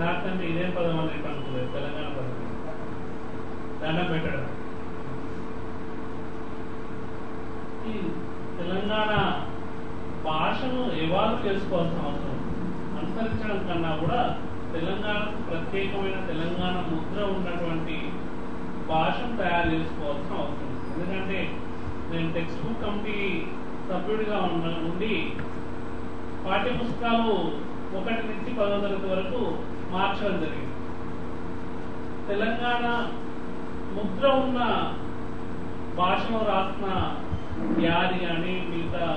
నాకంటే ఇదేం పదం అని అనుకోలేదు. తెలంగాణ పదం దండం పెట్టడం. ఈ తెలంగాణ భాషను ఎవాల్వ్ చేసుకోవాల్సిన అవసరం, అనుసరించడం కన్నా కూడా తెలంగాణకు ప్రత్యేకమైన తెలంగాణ ముద్ర ఉన్నటువంటి భాషను తయారు చేసుకోవాల్సిన అవసరం. ఎందుకంటే నేను టెక్స్ట్ బుక్ కమిటీ సభ్యుడిగా ఉండి పాఠ్య పుస్తకాలు 1 నుంచి 10వ తరగతి వరకు మార్చడం జరిగింది. తెలంగాణ ముద్ర ఉన్న భాషలో రాసిన యాది అని మిగతా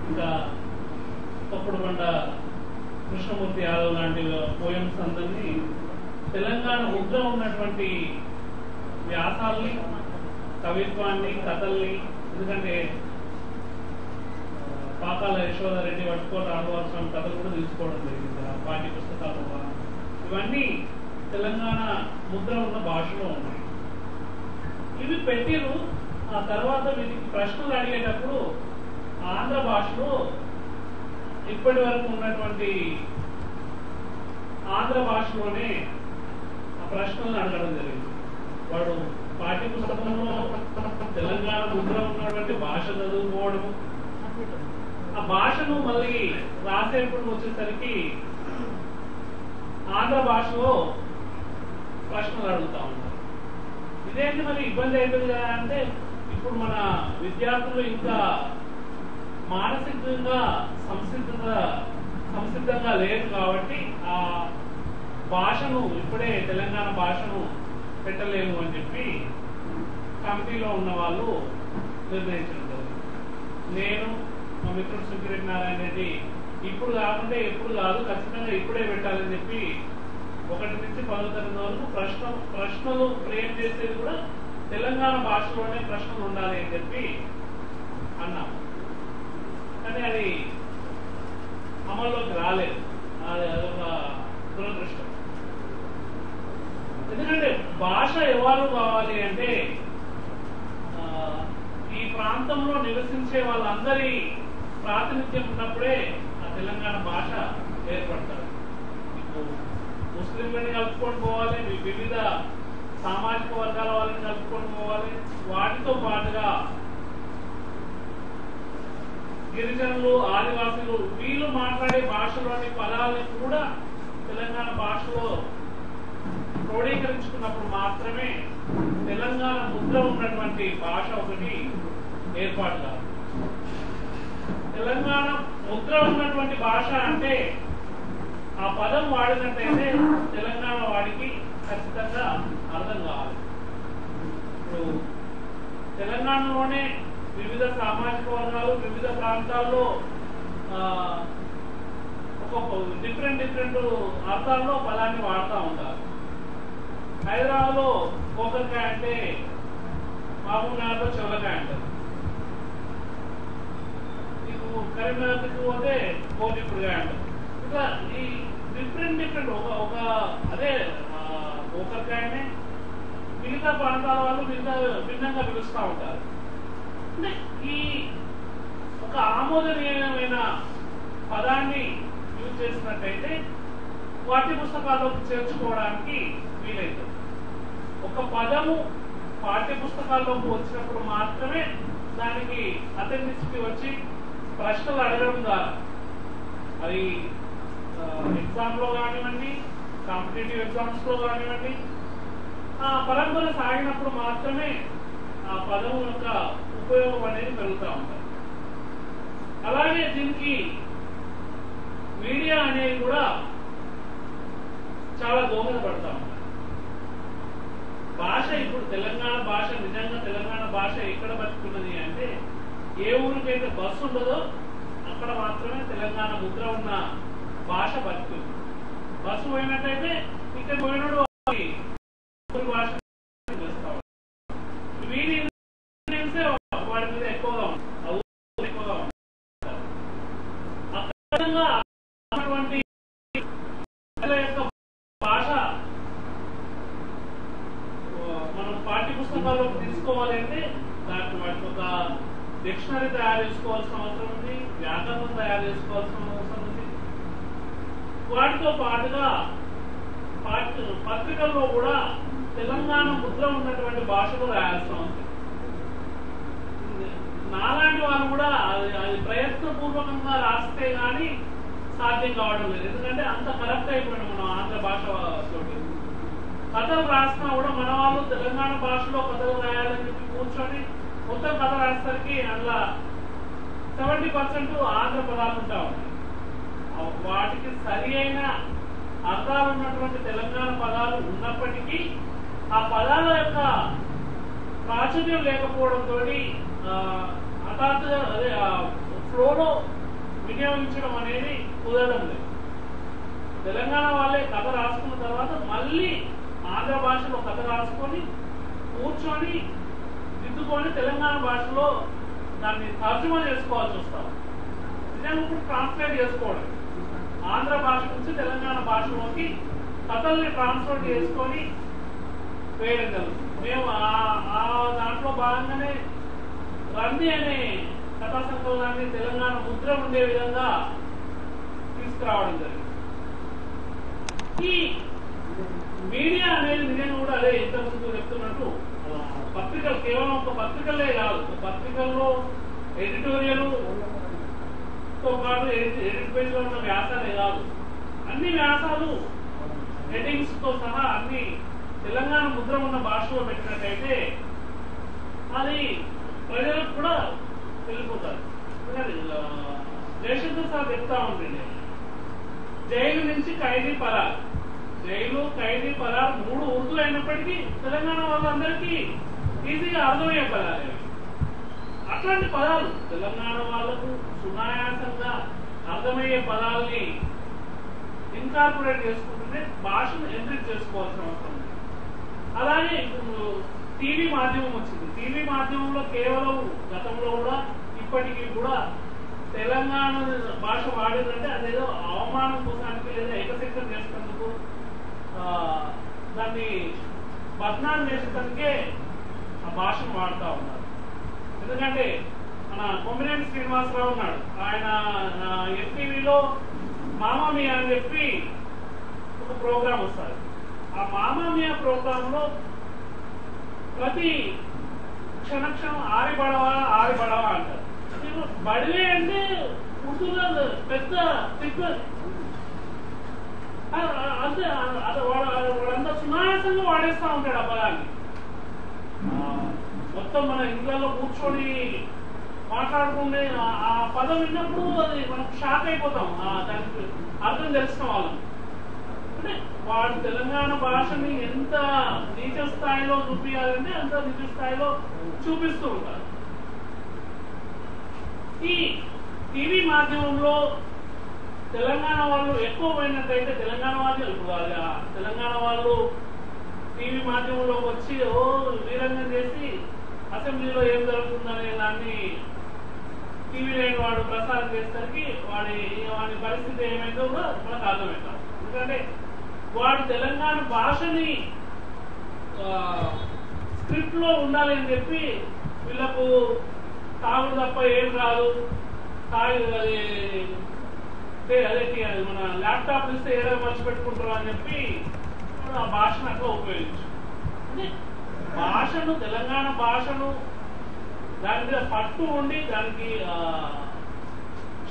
ఇంకా తప్పుడుబండ కృష్ణమూర్తి యాదవ్ లాంటి పోయమ్స్ అందరినీ తెలంగాణ ముద్ర ఉన్నటువంటి వ్యాసాల్ని, కవిత్వాన్ని, కథల్ని, ఎందుకంటే పాకాల యశోదారెడ్డి, వట్టుకోట ఆడవాల్సిన కథలు కూడా తీసుకోవడం జరిగింది పాఠ్య పుస్తకాలు. ఇవన్నీ తెలంగాణ ముద్ర ఉన్న భాషలో ఉన్నాయి. ఇవి పెట్టిరు. ఆ తర్వాత వీటికి ప్రశ్నలు అడిగేటప్పుడు ఆంధ్ర భాషలో ఇప్పటి వరకు ఉన్నటువంటి ఆంధ్ర భాషలోనే ఆ ప్రశ్నలను అడగడం జరిగింది. వాడు పాఠ్య పుస్తకంలో తెలంగాణ ముద్ర ఉన్నటువంటి భాష చదువుకోవడం, ఆ భాషను మళ్ళీ రాసేప్పుడు వచ్చేసరికి ఆంధ్ర భాషలో ప్రశ్నలు అడుగుతా ఉన్నారు. ఇదేంటి మరి ఇబ్బంది అవుతుంది కదా అంటే, ఇప్పుడు మన విద్యార్థులు ఇంకా మానసికంగా సంసిద్ధంగా లేరు కాబట్టి ఆ భాషను ఇప్పుడే తెలంగాణ భాషను పెట్టలేము అని చెప్పి కమిటీలో ఉన్న వాళ్ళు నిర్ణయించడం జరిగింది. నేను, మా మిత్రుడు సుబ్బిరెడ్డి నారాయణ రెడ్డి ఇప్పుడు కాకుండా ఎప్పుడు కాదు, ఖచ్చితంగా ఇప్పుడే పెట్టాలని చెప్పి 1 నుంచి 10వ తరగతి వరకు ప్రశ్నలు ఫ్రేమ్ చేసేది కూడా తెలంగాణ భాషలోనే ప్రశ్నలు ఉండాలి అని చెప్పి అన్నాము. కానీ అది అమల్లోకి రాలేదు. అదొక దురదృష్టం. ఎందుకంటే భాష ఎవరు కావాలి అంటే ఈ ప్రాంతంలో నివసించే వాళ్ళందరి ప్రాతినిధ్యం ఉన్నప్పుడే ఆ తెలంగాణ భాష ఏర్పడతారు. ఇప్పుడు ముస్లింలని కలుపుకొని పోవాలి, వివిధ సామాజిక వర్గాల వాళ్ళని కలుపుకొని పోవాలి. వాటితో పాటుగా గిరిజనులు, ఆదివాసులు వీళ్ళు మాట్లాడే భాషలోని పదాలని కూడా తెలంగాణ భాషలో క్రోడీకరించుకున్నప్పుడు మాత్రమే తెలంగాణ ముద్ర ఉన్నటువంటి భాష ఒకటి ఏర్పాటు కాదు. తెలంగాణ ముద్ర ఉన్నటువంటి భాష అంటే ఆ పదం వాడినట్టయితే తెలంగాణ వాడికి ఖచ్చితంగా అర్థం కావాలి. ఇప్పుడు తెలంగాణలోనే వివిధ సామాజిక వర్గాలు వివిధ ప్రాంతాల్లో ఒక డిఫరెంట్ అర్థాల్లో పదాన్ని వాడుతూ ఉంటారు. హైదరాబాద్ లో కోకరకాయ అంటే మహబూబ్నగర్లో చెవలకాయ అంటారు. నీకు కరీంనగర్కి పోతే కోటిప్పుడుకాయ అంటారు. ఇట్లా ఈ డిఫరెంట్ ఒక అదే కోకరకాయనే మిగతా ప్రాంతాల వాళ్ళు భిన్నంగా పిలుస్తూ ఉంటారు. అంటే ఈ ఒక ఆమోదనీయమైన పదాన్ని యూజ్ చేసినట్టయితే పాఠ్య పుస్తకాల్లోకి చేర్చుకోవడానికి వీలైతుంది. ఒక పదము పాఠ్య పుస్తకాల్లోకి వచ్చినప్పుడు మాత్రమే దానికి అథెంటిసిటీ వచ్చి ప్రశ్నలు అడగడం ద్వారా, అది ఎగ్జామ్ లో కానివ్వండి, కాంపిటేటివ్ ఎగ్జామ్స్ లో కానివ్వండి, ఆ పరంపర సాగినప్పుడు మాత్రమే ఆ పదం యొక్క ఉపయోగం అనేది పెరుగుతూ ఉంటుంది. అలాగే దీనికి మీడియా అనేది కూడా చాలా దోహదపడతా ఉంటుంది. భాష ఇప్పుడు తెలంగాణ భాష నిజంగా తెలంగాణ భాష ఎక్కడ బతుకున్నది అంటే, ఏ ఊరికైతే బస్సు ఉండదో అక్కడ మాత్రమే తెలంగాణ ముద్ర ఉన్న భాష బతుకుంది. బస్సు పోయినట్టయితే ఇక్కడ పోయినడు భాష వీడి వాడి మీద ఎక్కువగా అటువంటి భాష మనం పాఠ్య పుస్తకాల్లోకి తీసుకోవాలి అంటే దాంట్లో వాటికి ఒక డిక్షనరీ తయారు చేసుకోవాల్సిన అవసరం ఉంది, వ్యాకరణం తయారు చేసుకోవాల్సిన అవసరం ఉంది. వాటితో పాటుగా పత్రికల్లో కూడా తెలంగాణ ముద్ర ఉన్నటువంటి భాషలో రాయాల్సి ఉంది. నాలాంటి వాళ్ళు కూడా అది ప్రయత్నపూర్వకంగా రాస్తే గానీ సాధ్యం కావడం లేదు. ఎందుకంటే అంత కరెక్ట్ అయిపోయినాం మనం ఆంధ్ర భాష తోటి. కథలు రాసినా కూడా మన వాళ్ళు తెలంగాణ భాషలో కథలు రాయాలని చెప్పి కూర్చొని మొత్తం కథ రాసేసరికి అందులో 70% ఆంధ్ర పదాలు ఉంటా ఉన్నాయి. వాటికి సరి అయిన అర్థాలు ఉన్నటువంటి తెలంగాణ పదాలు ఉన్నప్పటికీ ఆ పదాల యొక్క ప్రాచుర్యం లేకపోవడంతో హఠాత్తుగా అదే ఫ్లోలో వినియోగించడం అనేది కుదరడం లేదు. తెలంగాణ వాళ్ళే కథ రాసుకున్న తర్వాత మళ్ళీ ఆంధ్ర భాషలో కథ రాసుకొని కూర్చొని దిద్దుకొని తెలంగాణ భాషలో దాన్ని తర్జుమా చేసుకోవాల్సి వస్తాం. నిజంగా ఇప్పుడు ట్రాన్స్లేట్ చేసుకోవడం ఆంధ్ర భాష నుంచి తెలంగాణ భాషలోకి కథల్ని ట్రాన్స్లేట్ చేసుకొని వేయడం జరుగుతుంది. మేము దాంట్లో భాగంగానే రంది అనే కథా సంకలనాన్ని తెలంగాణ ముద్ర ఉండే విధంగా తీసుకురావడం జరిగింది. ఈ మీడియా అనేది నిజంగా కూడా అదే ఇంతకుముందు చెప్తున్నట్టు పత్రికలు కేవలం ఒక పత్రికలే కాదు, పత్రికల్లో ఎడిటోరియల్ తో పాటు ఎడిట్ పేజ్ లో ఉన్న వ్యాసాలే కాదు, అన్ని వ్యాసాలు హెడ్డింగ్స్ తో సహా అన్ని తెలంగాణ ముద్ర ఉన్న భాషలో పెట్టినట్టయితే అది ప్రజలకు కూడా వెళ్ళిపోతారు. జయశంకర్ సార్ చెప్తా ఉంటుంది, జైలు నుంచి ఖైదీ పరార్, జైలు ఖైదీ పరార్ 3 ఉర్దూ అయినప్పటికీ తెలంగాణ వాళ్ళందరికీ ఈజీగా అర్థమయ్యే పదాలు. అట్లాంటి పదాలు తెలంగాణ వాళ్లకు సునాయాసంగా అర్థమయ్యే పదాలని ఇన్కార్పొరేట్ చేసుకుంటుంటే భాషను ఎంట్రీట్ చేసుకోవాల్సిన అవసరం ఉంది. అలాగే ఇప్పుడు టీవీ మాధ్యమం వచ్చింది. టీవీ మాధ్యమంలో కేవలం గతంలో కూడా ఇప్పటికీ కూడా తెలంగాణ భాష వాడేదంటే అదేదో అవమానం కోసానికి లేదా ఏకశక్తం చేసేందుకు దాన్ని బద్నాం చేసేందుకే ఆ భాషను వాడుతూ ఉన్నారు. ఎందుకంటే మన కొమ్మినేని శ్రీనివాసరావు ఉన్నాడు, ఆయన ఎన్టీవీలో మామామియా అని చెప్పి ఒక ప్రోగ్రాం వస్తుంది. ఆ మామామియా ప్రోగ్రామ్ లో ప్రతి క్షణక్షణం ఆరిబడవా ఆరిబడవా అంటారు. బడివే అంటే ఉర్దూలో పెద్ద అంతే, వాడంతా సునాయాసంగా వాడేస్తా ఉంటాడు ఆ పదాన్ని. మొత్తం మన ఇంట్లో కూర్చొని మాట్లాడుకుంటే ఆ పదం విన్నప్పుడు అది మనకు షాక్ అయిపోతాం, దానికి అర్థం తెలుసుకున్న వాళ్ళం. అంటే వాడు తెలంగాణ భాషని ఎంత నీచ స్థాయిలో చూపించాలంటే అంత నీచ స్థాయిలో చూపిస్తూ ఉంటారు. ఈ టీవీ మాధ్యమంలో తెలంగాణ వాళ్ళు ఎక్కువ పోయినట్టయితే తెలంగాణ వాళ్ళు టీవీ మాధ్యమంలోకి వచ్చి వీరంగం చేసి అసెంబ్లీలో ఏం జరుగుతుందనే దాన్ని టీవీ లేని వాడు ప్రసారం చేసేసరికి వాడి పరిస్థితి ఏమైందో కూడా మనకు అర్థమవుతాం. ఎందుకంటే వాడు తెలంగాణ భాషని స్క్రిప్ట్ లో ఉండాలి అని చెప్పి వీళ్ళకు తాగుడు తప్ప ఏం రాదు, అదే మన ల్యాప్టాప్ ఇస్తే ఏదో మర్చిపెట్టుకుంటారు అని చెప్పి ఆ భాషను అట్లా ఉపయోగించు. అంటే భాషను తెలంగాణ భాషను దాని మీద పట్టు ఉండి దానికి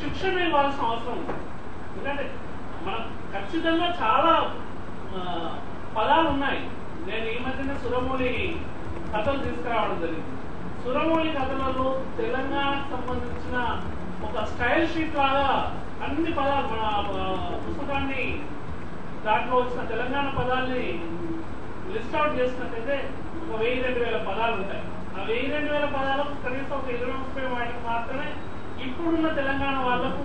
శిక్షణ ఇవ్వాల్సిన అవసరం ఉంది. ఎందుకంటే మనం ఖచ్చితంగా చాలా పదాలు ఉన్నాయి. నేను ఈ మధ్యన సురమూలి కథలు తీసుకురావడం జరిగింది. సురమూలి కథలలో తెలంగాణకు సంబంధించిన ఒక స్టైల్ షీట్ లాగా అన్ని పదాలు మన పుస్తకాన్ని దాంట్లో వచ్చిన తెలంగాణ పదాలని లిస్ట్ అవుట్ చేసినట్టయితే ఒక 1000-2000 పదాలు ఉంటాయి. ఆ 1000-2000 పదాలకు కనీసం ఒక 20-30 వాటికి మాత్రమే ఇప్పుడున్న తెలంగాణ వాళ్లకు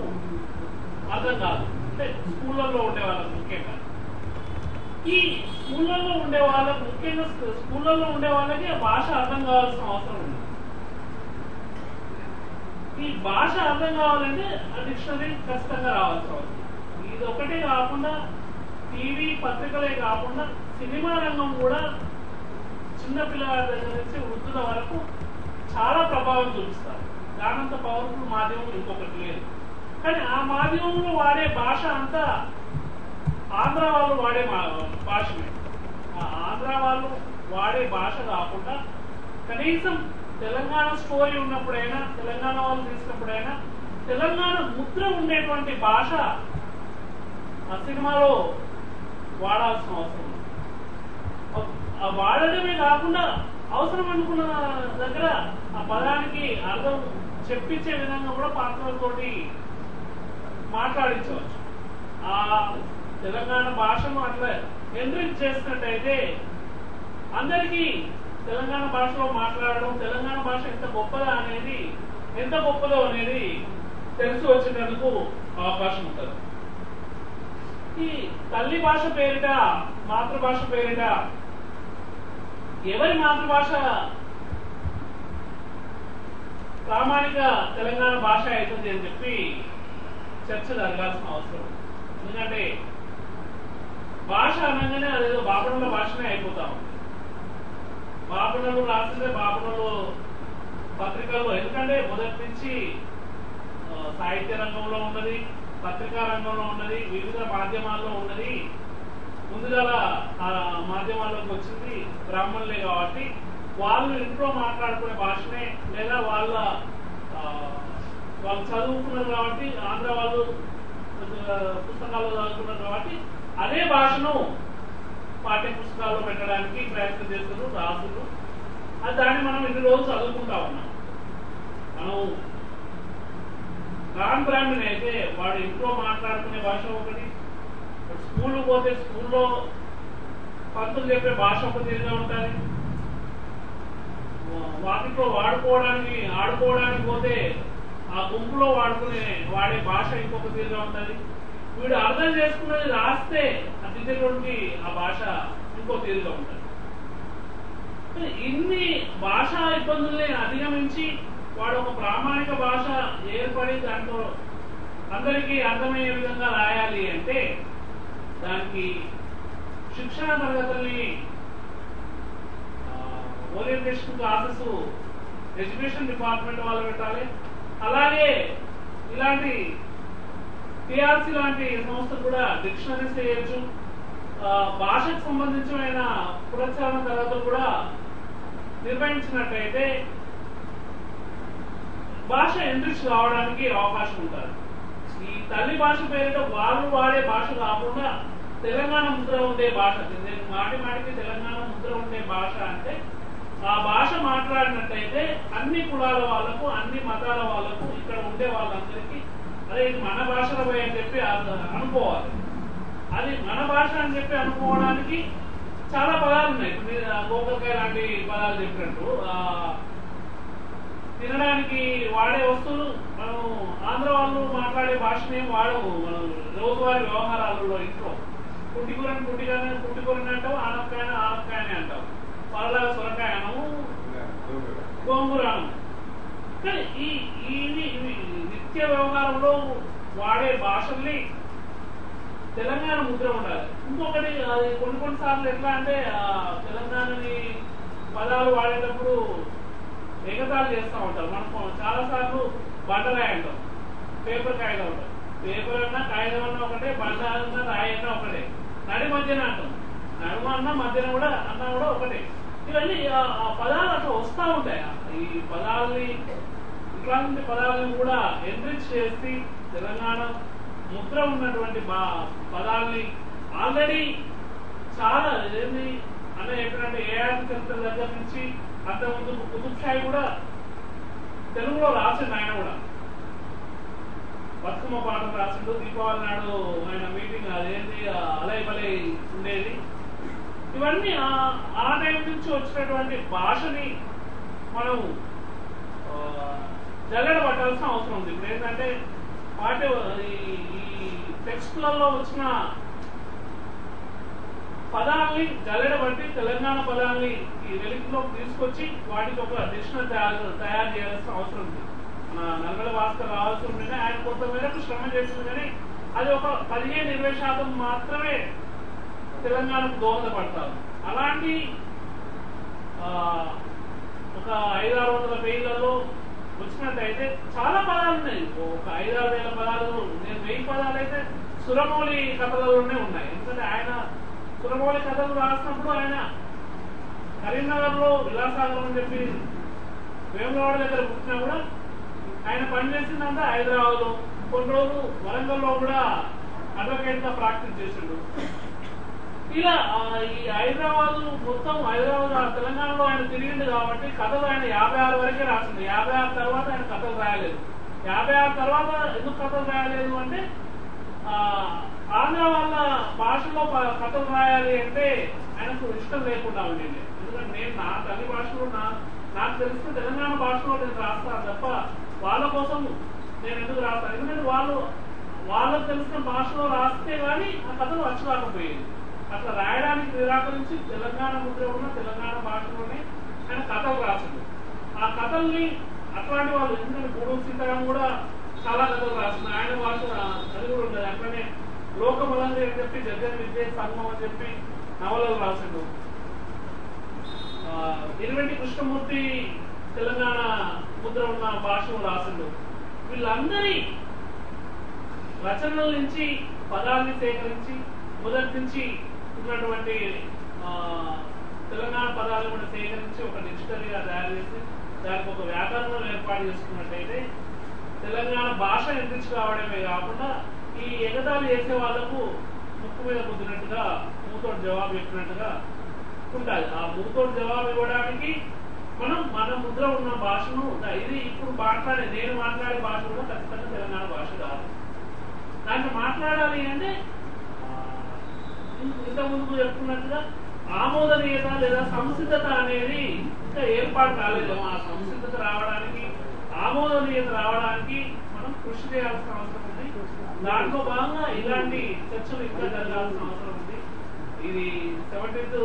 అర్థం కాదు. అంటే స్కూళ్ళల్లో ఉండే వాళ్ళకు ముఖ్యంగా ఈ స్కూళ్ళల్లో ఉండే వాళ్ళకు ముఖ్యంగా స్కూళ్ళల్లో ఉండే వాళ్ళకి ఆ భాష అర్థం కావాల్సిన అవసరం ఉంది. ఈ భాష అర్థం కావాలంటే ఆ డిక్షనరీ ఖచ్చితంగా రావాల్సిన అవసరం. ఇది ఒకటే కాకుండా టీవీ పత్రికలే కాకుండా సినిమా రంగం కూడా చిన్నపిల్లల దగ్గర నుంచి వృద్ధుల వరకు చాలా ప్రభావం చూపిస్తారు. దానంత పవర్ఫుల్ మాధ్యమం ఇంకొకటి లేదు. కానీ ఆ మాధ్యమంలో వాడే భాష అంతా ఆంధ్ర వాళ్ళు వాడే భాషనే. ఆంధ్ర వాళ్ళు వాడే భాష కాకుండా కనీసం తెలంగాణ స్టోరీ ఉన్నప్పుడైనా, తెలంగాణ వాళ్ళు తీసినప్పుడైనా తెలంగాణ ముద్ర ఉండేటువంటి భాష ఆ సినిమాలో వాడాల్సిన అవసరం ఉంది. వాడడమే కాకుండా అవసరం అనుకున్న దగ్గర ఆ పదానికి అర్థం చెప్పించే విధంగా కూడా పాత్రలతోటి మాట్లాడించవచ్చు. ఆ తెలంగాణ భాషను అట్లా ఎన్రిచ్ చేసినట్టయితే అందరికీ తెలంగాణ భాషలో మాట్లాడడం, తెలంగాణ భాష ఎంత గొప్పదో అనేది తెలిసి వచ్చేందుకు అవకాశం ఉంటుంది. ఈ తల్లి భాష పేరిట, మాతృభాష పేరిట ఎవరి మాతృభాష ప్రామాణిక తెలంగాణ భాష అవుతుంది అని చెప్పి చర్చ జరగాల్సిన అవసరం. ఎందుకంటే భాష అనగానే అదేదో బాపనల భాషనే అయిపోతా ఉంది. బాపనలు రాసిందే బాపనలు పత్రికల్లో, ఎందుకంటే మొదటి నుంచి సాహిత్య రంగంలో ఉన్నది, పత్రికా రంగంలో ఉన్నది, వివిధ మాధ్యమాల్లో ఉన్నది. ముందుగా మాధ్యమాల్లోకి వచ్చింది బ్రాహ్మణులే కాబట్టి వాళ్ళు ఇంట్లో మాట్లాడుకునే భాషనే, లేదా వాళ్ళు చదువుకున్నారు కాబట్టి, ఆంధ్ర వాళ్ళు పుస్తకాల్లో చదువుకున్నారు కాబట్టి అదే భాషను పాఠ్య పుస్తకాల్లో పెట్టడానికి ప్రయత్నం చేస్తున్నారు రాసులు. అది దాన్ని మనం ఇన్ని రోజులు చదువుకుంటా ఉన్నాం. మనం నాన్ బ్రాహ్మణ్ అయితే వాడు ఇంట్లో మాట్లాడుకునే భాష ఒకటి, స్కూల్ పోతే స్కూల్లో పంతులు చెప్పే భాష ఒక తీరుగా ఉంటుంది, వాటిలో ఆడుకోవడానికి పోతే ఆ గుంపులో వాడే భాష ఇంకొక తీరుగా ఉంటుంది. వీడు అర్థం చేసుకున్నది రాస్తే ఆ దిద్దేటువంటి ఆ భాష ఇంకో తీరుగా ఉంటుంది. ఇన్ని భాషా ఇబ్బందుల్ని అధిగమించి వాడు ఒక ప్రామాణిక భాష ఏర్పడి దాంట్లో అందరికీ అర్థమయ్యే విధంగా రాయాలి అంటే దానికి శిక్షణ తరగతుల్ని, ఓరియంటేషన్ క్లాసెస్ ఎడ్యుకేషన్ డిపార్ట్మెంట్ వాళ్ళు పెట్టాలి. అలాగే ఇలాంటి టిఆర్సి లాంటి సంస్థలు కూడా డిక్షనరీస్ చేయొచ్చు. భాషకు సంబంధించిన పునశ్చరణ తరగతులు కూడా నిర్వహించినట్టయితే భాష ఎంట్రిచ్ కావడానికి అవకాశం ఉంటుంది. ఈ తల్లి భాష పేరిట వాళ్ళు వాడే భాష కాకుండా తెలంగాణ ముద్ర ఉండే భాష, మాటికి తెలంగాణ ముద్ర ఉండే భాష అంటే ఆ భాష మాట్లాడినట్టయితే అన్ని కులాల వాళ్ళకు, అన్ని మతాల వాళ్ళకు, ఇక్కడ ఉండే వాళ్ళందరికీ అదే ఇది మన భాషలో పోయి అని చెప్పి అనుకోవాలి. అది మన భాష అని చెప్పి అనుకోవడానికి చాలా పదాలు ఉన్నాయి. ఇప్పుడు గోకరకాయ లాంటి పదాలు చెప్పినట్టు తినడానికి వాడే వస్తువులు మనం ఆంధ్ర వాళ్ళు మాట్లాడే భాషని వాడము. మనం రోజువారీ వ్యవహారాలలో ఇంట్లో పుట్టికూరని అంటావు, ఆనపకాయని అంటావు, పరలాగా సొరకాయ అనము, గోంగూర అనము. కానీ ఇవి నిత్య వ్యవహారంలో వాడే భాషల్ని తెలంగాణ ముద్ర ఉండాలి. ఇంకొకటి అది కొన్నిసార్లు ఎట్లా అంటే తెలంగాణని పదాలు వాడేటప్పుడు ఎగతాళి చేస్తూ ఉంటారు. మనం చాలా సార్లు బండరాయి అంటాం, పేపర్ కాగితం అంటాం. పేపర్ అన్నా కాగితం అన్నా ఒకటే, బండ అన్నా రాయి అన్నా ఒకటే, నడి మధ్యన అంటాం. నడుమ అన్నా మధ్యన కూడా అన్నా కూడా ఒకటే. ఇవన్నీ ఆ పదాలు అట్లా వస్తూ ఉంటాయి. ఈ పదాలని, ఇట్లాంటి పదాలను కూడా ఎన్రిచ్ చేసి తెలంగాణ ముద్ర ఉన్నటువంటి పదాలని ఆల్రెడీ చాలా ఏంది అన్న చెప్పినట్టు ఏఆర్ చరిత్ర దగ్గర నుంచి అంతకుముందు కుతుబ్ షాహీ కూడా తెలుగులో రాసిండు. ఆయన కూడా బతుకమ్మ పాటలు రాసిండు. దీపావళి నాడు ఆయన మీటింగ్ అదేంటి అలై బలై ఉండేది. ఇవన్నీ ఆ టైం నుంచి వచ్చినటువంటి భాషని మనం జల్లెడ పట్టాల్సిన అవసరం ఉంది. ఇప్పుడు ఏంటంటే ఈ టెక్స్ట్లలో వచ్చిన పదాలని జల్లెడ బట్టి తెలంగాణ పదాలని ఈ వెలుగులోకి తీసుకొచ్చి వాటికి ఒక డిక్షనరీ తయారు చేయాల్సిన అవసరం ఉంది. మన నల్గొండ భాస్కర్ రావాల్సి ఉంటేనే ఆయన కొంత మేరకు శ్రమ చేస్తుంది. కానీ అది ఒక 15-20% మాత్రమే తెలంగాణకు దోహదపడతారు. అలాంటి ఒక 500-600 పేజీలలో వచ్చినట్టయితే చాలా పదాలు ఉన్నాయి. ఒక 5,000-6,000 పదాలు, నేను 1000 పదాలు అయితే సురమౌళి కథలలోనే ఉన్నాయి. ఎందుకంటే ఆయన సురమౌళి కథలు రాసినప్పుడు ఆయన కరీంనగర్ లో విలాసాగరం అని చెప్పి వేములవాడ దగ్గర పుట్టినా కూడా ఆయన పనిచేసిందంటే హైదరాబాద్ లో, కొన్ని రోజులు వరంగల్ లో కూడా అడ్వకేట్ గా ప్రాక్టీస్ చేసిండు. ఇలా ఈ హైదరాబాద్ మొత్తం హైదరాబాద్ తెలంగాణలో ఆయన తిరిగింది కాబట్టి కథలు ఆయన 56 వరకే రాసింది. 56 తర్వాత ఆయన కథలు రాయలేదు. 56 తర్వాత ఎందుకు కథలు రాయలేదు అంటే ఆంధ్ర వాళ్ళ భాషలో కథలు రాయాలి అంటే ఆయనకు ఇష్టం లేకుండా ఉండేది. ఎందుకంటే నేను నా తల్లి భాషలో నాకు తెలిసిన తెలంగాణ భాషలో నేను రాస్తాను తప్ప వాళ్ళ కోసం నేను ఎందుకు రాస్తాను. ఎందుకంటే వాళ్ళకు తెలిసిన భాషలో రాస్తే గానీ ఆ కథలు వచ్చరాకపోయేది. అట్లా రాయడానికి నిరాకరించి తెలంగాణ ముద్ర ఉన్న తెలంగాణ భాషలోనే ఆయన కథలు రాసిండు. ఆ కథల్ని అట్లాంటి వాళ్ళు, ఎందుకంటే గూడూరు సీతారాం కూడా చాలా కథలు రాసింది. ఆయన భాష అది కూడా ఉండదు. అట్లనే లోకమలంది అని చెప్పి జగన్ విద్య సంఘం అని చెప్పి నవలలు రాసిండు. ఇరువెంటి కృష్ణమూర్తి తెలంగాణ ముద్ర ఉన్న భాషను రాసిండు. వీళ్ళందరి రచనల నుంచి పదాన్ని సేకరించి మొదటి నుంచి ఉన్నటువంటి తెలంగాణ పదాలను కూడా సేకరించి ఒక డిక్షనరీగా తయారు చేసి దానికి ఒక వ్యాకరణం ఏర్పాటు చేసుకున్నట్టయితే తెలంగాణ భాష ఎంట్రిచ్ కావడమే కాకుండా ఈ ఎగతాళి చేసే వాళ్లకు ముక్కు మీద ముద్దినట్టుగా మూతోటి జవాబు చెప్పినట్టుగా ఉండాలి. ఆ మూతోటి జవాబు ఇవ్వడానికి మనం మన ముద్ర ఉన్న భాషను, ఇది ఇప్పుడు నేను మాట్లాడే భాష కూడా ఖచ్చితంగా తెలంగాణ భాష కాదు. దాన్ని మాట్లాడాలి అంటే ఇంత ముందుకు చెప్పుకున్నట్టుగా ఆమోదనీయత లేదా సంసిద్ధత అనేది ఇంకా ఏర్పాటు కాలేదు. ఆ సంసిద్ధత రావడానికి, ఆమోదనీయత రావడానికి మనం కృషి చేయాల్సిన అవసరం ఉంది. దాంట్లో భాగంగా ఇలాంటి చర్చలు ఇంకా జరగాల్సిన అవసరం ఉంది. ఇది 17th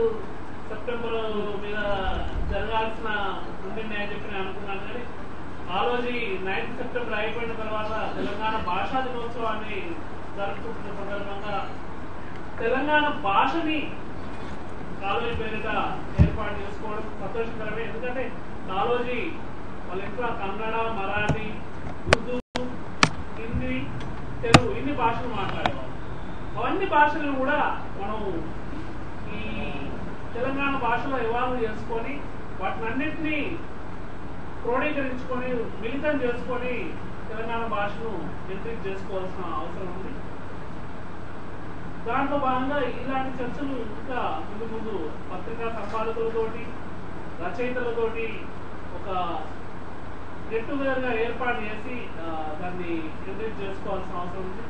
సెప్టెంబర్ మీద జరగాల్సిన ఉండింది అని చెప్పి నేను అనుకున్నాను. కానీ ఆ రోజు 9th సెప్టెంబర్ అయిపోయిన తర్వాత తెలంగాణ భాషా దినోత్సవాన్ని జరుపుకుంటున్న సందర్భంగా తెలంగాణ భాషని కాలోజీ పేరిట ఏర్పాటు చేసుకోవడం సంతోషకరమే. ఎందుకంటే కాలోజీ వాళ్ళ ఇంట్లో కన్నడ, మరాఠీ, ఉర్దూ, హిందీ, తెలుగు ఇన్ని భాషలు మాట్లాడేవాళ్ళు. అవన్నీ భాషలను కూడా మనం ఈ తెలంగాణ భాషలో ఇవాల్వ్ చేసుకొని వాటిని అన్నింటినీ క్రోడీకరించుకొని మిళితం చేసుకొని తెలంగాణ భాషను ఎంట్రీజ్ చేసుకోవాల్సిన అవసరం ఉంది. దాంట్లో భాగంగా ఇలాంటి చర్చలు ఇంకా ముందు పత్రికా సంపాదకులతోటి, రచయితలతోటి ఒక గెట్ టుగెదర్ గా ఏర్పాటు చేసి దాన్ని ఎంట్రీజ్ చేసుకోవాల్సిన అవసరం ఉంది.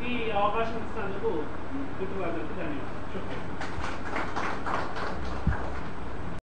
ఈ అవకాశం ఇచ్చినందుకు మిత్రులందరికీ ధన్యవాదాలు.